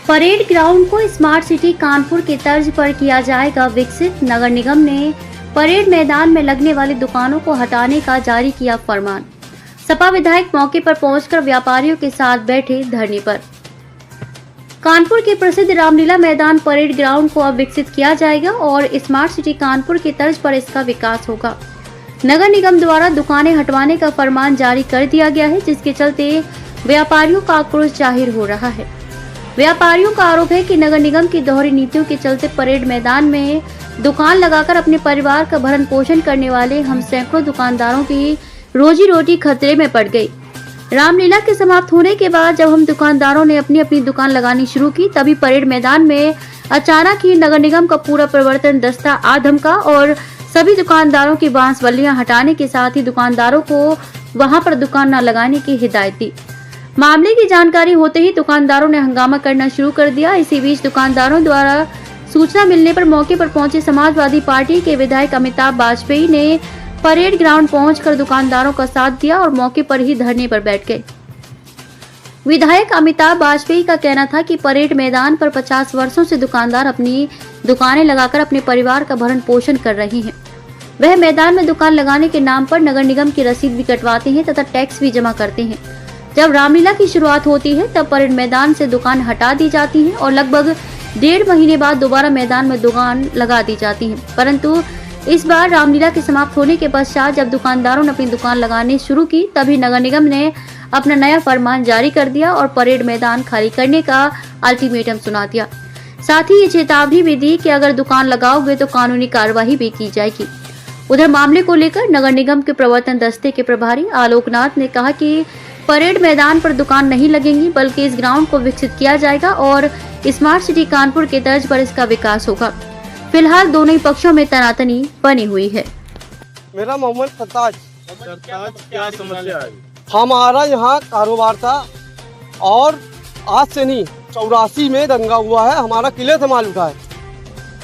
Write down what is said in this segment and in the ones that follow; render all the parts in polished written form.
Parade ground को smart city Kanpur के तर्ज पर किया जाएगा विकसित। नगर निगम ने परेड मैदान में लगने वाली दुकानों को हटाने का जारी किया फरमान। सपा विधायक मौके पर पहुंचकर व्यापारियों के साथ बैठे धरने पर। कानपुर के प्रसिद्ध रामलीला मैदान परेड ग्राउंड को अब विकसित किया जाएगा और स्मार्ट सिटी कानपुर की तर्ज पर इसका विकास होगा। नगर निगम द्वारा दुकानें हटवाने का फरमान जारी कर दिया गया है, जिसके चलते व्यापारियों का आक्रोश जाहिर हो रहा है। व्यापारियों का आरोप है कि नगर निगम की दोहरी नीतियों के चलते परेड मैदान में दुकान लगाकर अपने परिवार का भरण पोषण करने वाले हम सैकड़ों दुकानदारों की रोजी रोटी खतरे में पड़ गई। रामलीला के समाप्त होने के बाद जब हम दुकानदारों ने अपनी अपनी दुकान लगानी शुरू की, तभी परेड मैदान में अचानक ही नगर निगम का पूरा प्रवर्तन दस्ता आ धमका और सभी दुकानदारों की बांसबल्लियां हटाने के साथ ही दुकानदारों को वहां पर दुकान न लगाने की हिदायत दी। मामले की जानकारी होते ही दुकानदारों ने हंगामा करना शुरू कर दिया। इसी बीच दुकानदारों द्वारा सूचना मिलने पर मौके पर पहुंचे समाजवादी पार्टी के विधायक अमिताभ वाजपेयी ने परेड ग्राउंड पहुंचकर दुकानदारों का साथ दिया और मौके पर ही धरने पर बैठ गए। विधायक अमिताभ वाजपेयी का कहना था कि परेड मैदान पर 50 वर्षों से दुकानदार अपनी दुकानें लगाकर अपने परिवार का भरण पोषण कर रहे हैं। वह मैदान में दुकान लगाने के नाम पर नगर निगम की रसीद भी कटवाते हैं तथा टैक्स भी जमा करते हैं। जब रामलीला की शुरुआत होती है तब परेड मैदान से दुकान हटा दी जाती है और लगभग 1.5 महीने बाद दोबारा मैदान में दुकान लगा दी जाती है। परंतु इस बार रामलीला के समाप्त होने के पश्चात जब दुकानदारों ने अपनी दुकान लगानी शुरू की, तभी नगर निगम ने अपना नया फरमान जारी कर दिया और परेड मैदान खाली करने का अल्टीमेटम सुना दिया। साथ ही ये चेतावनी भी दी कि अगर दुकान लगाओगे तो कानूनी कार्रवाई भी की जाएगी। उधर मामले को लेकर नगर निगम के प्रवर्तन दस्ते के प्रभारी आलोकनाथ ने कहा कि परेड मैदान पर दुकान नहीं लगेंगी, बल्कि इस ग्राउंड को विकसित किया जाएगा और स्मार्ट सिटी कानपुर के तर्ज पर इसका विकास होगा। फिलहाल दोनों ही पक्षों में तनातनी बनी हुई है। मेरा मोहम्मद सरताज। क्या समस्या है? हमारा यहाँ कारोबार था और आज से नहीं 84 में दंगा हुआ है, हमारा किले से माल उठा है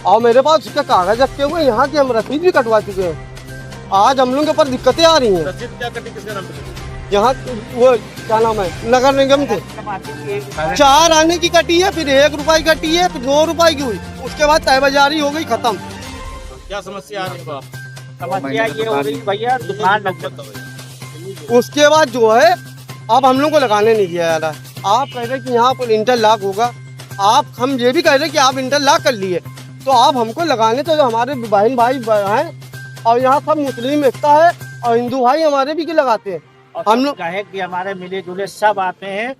और मेरे पास उसके कागज रखे हुए, यहाँ की हम रसीद भी कटवा चुके हैं। आज हम लोगों के ऊपर दिक्कतें आ रही हैं। रसीद क्या कटी, किसके नाम पे? यहाँ वो क्या नाम है, नगर निगम से 4 आने की कटी है, फिर 1 रुपए कटी है, फिर 2 रुपए की हुई, उसके बाद तयबाजारी हो गई खत्म। क्या समस्या आ रही है? समस्या ये हो रही भैया, दुकान लग उसके बाद जो है अब हम लोग को लगाने नहीं दिया जा रहा। आप कह रहे कि यहाँ पर इंटरलॉक होगा, हम ये भी कह रहे कि आप इंटरलॉक कर लिए तो आप हमको लगाने, तो जो हमारे बहन भाई हैं और यहाँ सब मुस्लिम एकता है और हिंदू भाई हमारे भी लगाते हैं। हम लोग कहे कि हमारे मिले जुले सब आते हैं।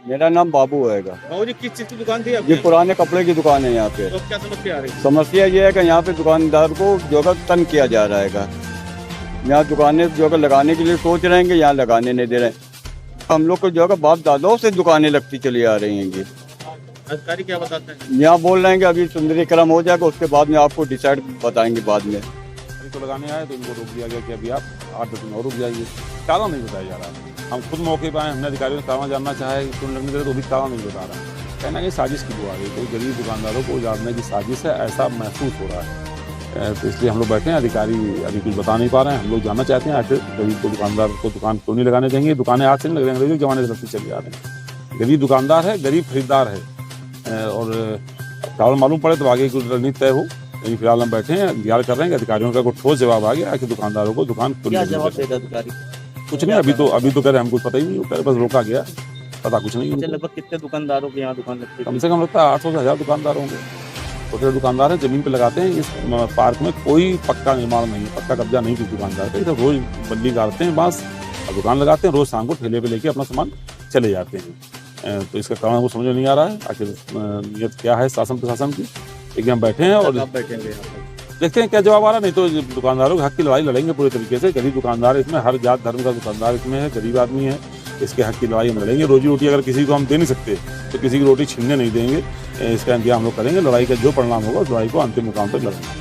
मेरा नाम बाबू हैगा। बाबू जी, किस चीज की दुकान थी आपकी? ये पुराने कपड़े की दुकान है यहाँ पे। तो क्या समस्या आ रही है? समस्या ये है कि यहाँ पे दुकानदार को जो है तंग किया जा रहा है। यहाँ दुकानें जो है लगाने के लिए सोच रहे हैं, यहाँ लगाने नहीं दे रहे हैं। हम लोग को जो है बाप दादाओं से दुकानें लगती चली आ रही हैं। अधिकारी क्या बताते हैं? यहाँ बोल रहे हैं कि अभी सुंदरीकरण हो जाएगा, उसके बाद में आपको डिसाइड बताएंगे बाद में। तो लगाने आए तो इनको रोक दिया गया कि अभी आप 8 दिन और रुक जाइए। कारण नहीं बताया जा रहा। हम खुद मौके पर आए, हमने अधिकारियों से कारण जानना चाहा है क्यों लगने दे, तो भी कारण नहीं बता रहा। कहना ये साजिश की बुआ रही, कोई गरीब दुकानदारों को जानने की साजिश है, ऐसा महसूस हो रहा है। तो इसलिए हम लोग बैठे हैं, अधिकारी अभी कुछ बता नहीं पा रहे हैं। हम लोग जानना चाहते हैं आखिर गरीब को दुकानदार को दुकान क्यों नहीं लगाने देंगे। दुकानें आज से नहीं लग रही, अंग्रेजी जमाने से लगती चली आ रही हैं। गरीब दुकानदार है, गरीब खरीदार है और चावल मालूम पड़े तो आगे की रणनीति तय हो। लेकिन फिलहाल हम बैठे हैं, इंतजार कर रहे हैं कि अधिकारियों का कोई ठोस जवाब आ गया कि दुकानदारों को दुकान क्या जवाब देगा अधिकारी? कुछ नहीं, अभी तो कह रहे हैं हमको पता ही नहीं, कह रहे बस रोका गया, पता कुछ नहीं। लगभग कितने दुकानदारों के यहाँ दुकान लगती है? कम से कम लगता है 800 से 1000 दुकानदार होंगे। छोटे दुकानदार हैं, जमीन पे लगाते हैं। इस पार्क में कोई पक्का निर्माण नहीं है, पक्का कब्जा नहीं किसी दुकानदार का। इधर रोज बल्ली गाड़ते हैं बांस और दुकान लगाते हैं, रोज शाम को ठेले पे लेके अपना सामान चले जाते हैं। तो इसका कारण हमको समझ में नहीं आ रहा है आखिर नियत क्या है शासन प्रशासन की। लेकिन हम बैठे हैं और देखते हैं क्या जवाब आ रहा। नहीं तो दुकानदारों के हक की लड़ाई लड़ेंगे पूरे तरीके से। गरीब दुकानदार इसमें, हर जात धर्म का दुकानदार इसमें है, गरीब आदमी है, इसके हक की लड़ाई हम लड़ेंगे। रोजी रोटी अगर किसी को हम दे नहीं सकते तो किसी की रोटी छीनने नहीं देंगे। इसका इंतजाम हम लोग करेंगे। लड़ाई का जो परिणाम होगा उस लड़ाई को अंतिम मुकाम तक लड़ेंगे।